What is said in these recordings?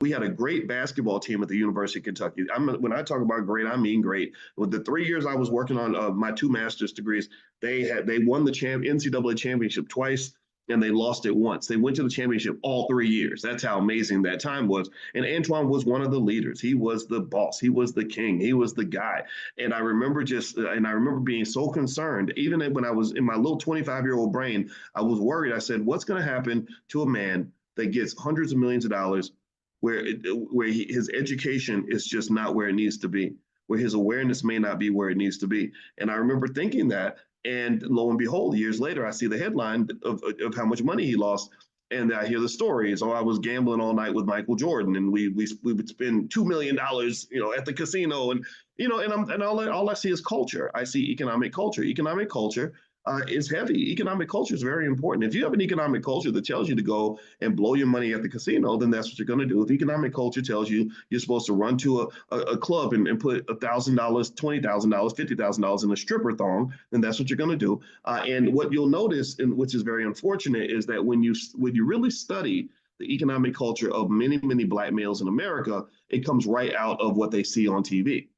We had a great basketball team at the University of Kentucky. When I talk about great, I mean great. With the 3 years I was working on my two master's degrees, they won the NCAA championship twice, and they lost it once. They went to the championship all 3 years. That's how amazing that time was. And Antoine was one of the leaders. He was the boss. He was the king. He was the guy. And I remember being so concerned, even when I was in my little 25-year-old brain, I was worried. I said, what's going to happen to a man that gets hundreds of millions of dollars where his education is just not where it needs to be, where his awareness may not be where it needs to be. And I remember thinking that, and lo and behold, years later, I see the headline of how much money he lost. And I hear the stories. Oh, I was gambling all night with Michael Jordan, and we would spend $2 million, at the casino, and all I see is culture. I see economic culture. Economic culture is heavy. Economic culture is very important. If you have an economic culture that tells you to go and blow your money at the casino, then that's what you're going to do. If economic culture tells you you're supposed to run to a club and put $1,000, $20,000, $50,000 in a stripper thong, then that's what you're going to do. And what you'll notice, and which is very unfortunate, is that when you really study the economic culture of many, many Black males in America, it comes right out of what they see on TV.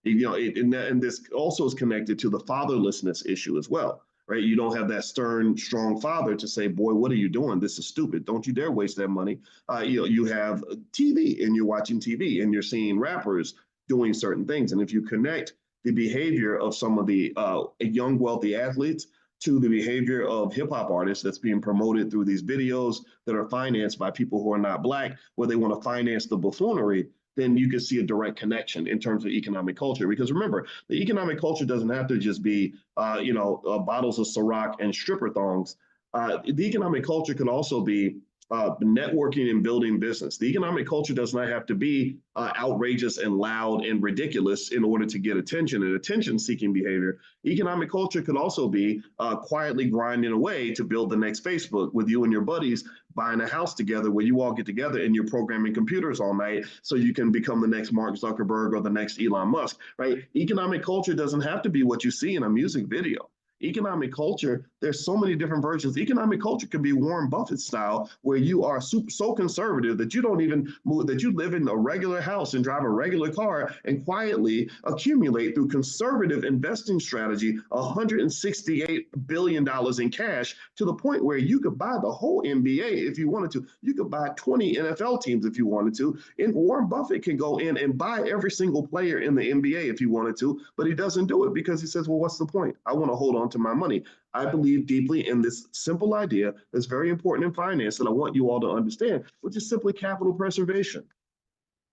And this also is connected to the fatherlessness issue as well. Right? You don't have that stern, strong father to say, boy, what are you doing? This is stupid. Don't you dare waste that money. You have TV, and you're watching TV, and you're seeing rappers doing certain things. And if you connect the behavior of some of the young, wealthy athletes to the behavior of hip hop artists that's being promoted through these videos that are financed by people who are not Black, where they want to finance the buffoonery, then you can see a direct connection in terms of economic culture. Because remember, the economic culture doesn't have to just be, bottles of Ciroc and stripper thongs. The economic culture can also be networking and building business. The economic culture does not have to be outrageous and loud and ridiculous in order to get attention and attention-seeking behavior. Economic culture could also be quietly grinding away to build the next Facebook with you and your buddies buying a house together where you all get together and you're programming computers all night so you can become the next Mark Zuckerberg or the next Elon Musk, right? Economic culture doesn't have to be what you see in a music video. Economic culture, there's so many different versions. Economic culture can be Warren Buffett style, where you are so conservative that you don't even move, that you live in a regular house and drive a regular car and quietly accumulate through conservative investing strategy $168 billion in cash, to the point where you could buy the whole NBA if you wanted to. You could buy 20 NFL teams if you wanted to. And Warren Buffett can go in and buy every single player in the NBA if he wanted to, but he doesn't do it because he says, well, what's the point? I want to hold on to my money. I believe deeply in this simple idea that's very important in finance that I want you all to understand, which is simply capital preservation.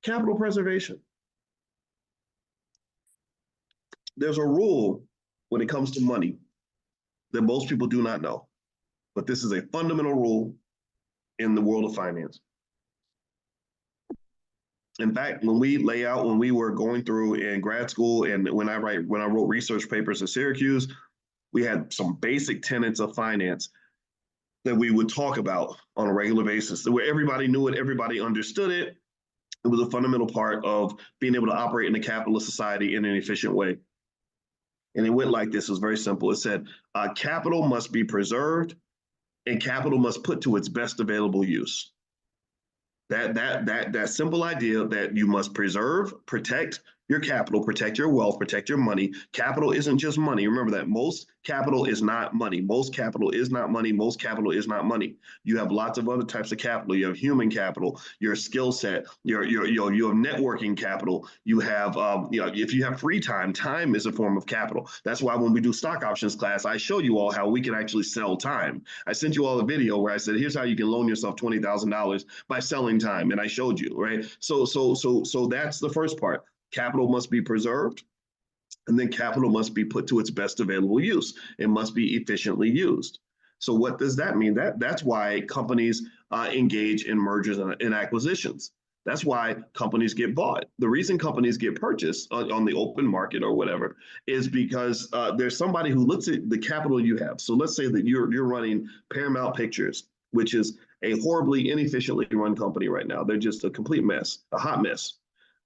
Capital preservation. There's a rule when it comes to money that most people do not know, but this is a fundamental rule in the world of finance. In fact, when we were going through in grad school, and when I wrote research papers at Syracuse, we had some basic tenets of finance that we would talk about on a regular basis, where everybody knew it, everybody understood it. It was a fundamental part of being able to operate in a capitalist society in an efficient way. And it went like this. It was very simple. It said, capital must be preserved and capital must put to its best available use. That simple idea that you must preserve, protect your capital, protect your wealth, protect your money. Capital isn't just money. Remember that most capital is not money. Most capital is not money. Most capital is not money. You have lots of other types of capital. You have human capital, your skill set, your networking capital. You have, if you have free time, time is a form of capital. That's why when we do stock options class, I show you all how we can actually sell time. I sent you all a video where I said, here's how you can loan yourself $20,000 by selling time. And I showed you, right? So that's the first part. Capital must be preserved, and then capital must be put to its best available use. It must be efficiently used. So what does that mean? That's why companies engage in mergers and acquisitions. That's why companies get bought. The reason companies get purchased on the open market or whatever is because there's somebody who looks at the capital you have. So let's say that you're running Paramount Pictures, which is a horribly inefficiently run company right now. They're just a complete mess, a hot mess.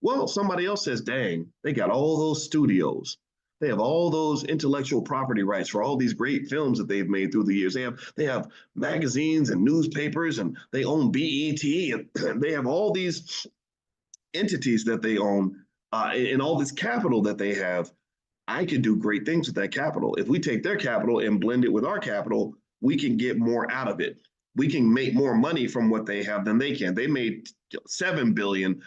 Well, somebody else says, dang, they got all those studios. They have all those intellectual property rights for all these great films that they've made through the years. They have magazines and newspapers, and they own BET, and they have all these entities that they own, and all this capital that they have. I can do great things with that capital. If we take their capital and blend it with our capital, we can get more out of it. We can make more money from what they have than they can. They made 7 billion